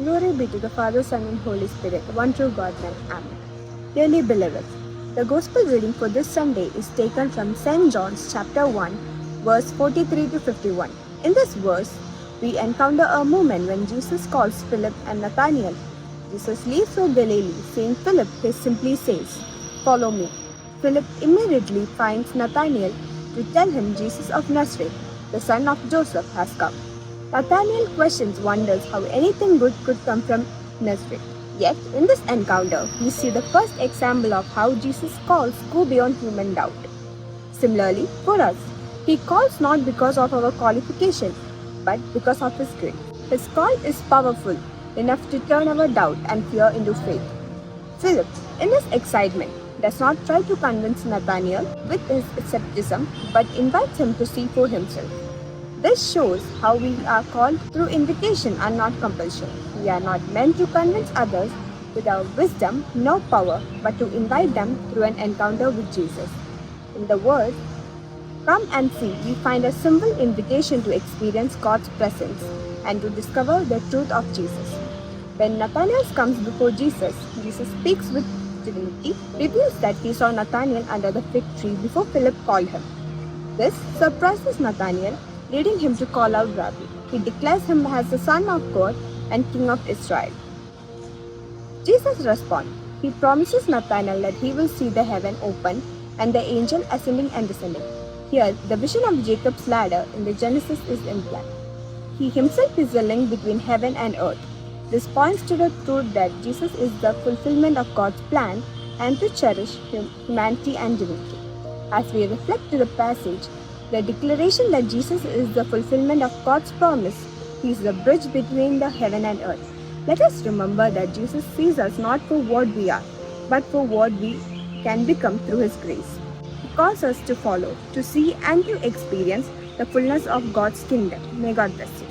Glory be to the Father, Son, and Holy Spirit, one true God, man. Amen. Dearly beloved, the Gospel reading for this Sunday is taken from St. John's chapter 1, verse 43 to 51. In this verse, we encounter a moment when Jesus calls Philip and Nathanael. Jesus leaves for Galilee, saying Philip, he simply says, "Follow me." Philip immediately finds Nathanael to tell him Jesus of Nazareth, the son of Joseph, has come. Nathanael questions, wonders how anything good could come from Nazareth. Yet, in this encounter, we see the first example of how Jesus' calls go beyond human doubt. Similarly, for us, He calls not because of our qualifications, but because of His grace. His call is powerful enough to turn our doubt and fear into faith. Philip, in his excitement, does not try to convince Nathanael with his skepticism, but invites him to see for himself. This shows how we are called through invitation and not compulsion. We are not meant to convince others with our wisdom nor power, but to invite them through an encounter with Jesus. In the word, "Come and see," we find a simple invitation to experience God's presence and to discover the truth of Jesus. When Nathanael comes before Jesus, Jesus speaks with dignity, reveals that he saw Nathanael under the fig tree before Philip called him. This surprises Nathanael, leading him to call out Rabbi. He declares him as the Son of God and King of Israel. Jesus responds. He promises Nathanael that he will see the heaven open and the angel ascending and descending. Here, the vision of Jacob's ladder in the Genesis is implied. He himself is the link between heaven and earth. This points to the truth that Jesus is the fulfillment of God's plan and to cherish humanity and divinity. As we reflect to the passage, the declaration that Jesus is the fulfillment of God's promise, He is the bridge between the heaven and earth. Let us remember that Jesus sees us not for what we are, but for what we can become through His grace. He calls us to follow, to see, and to experience the fullness of God's kingdom. May God bless you.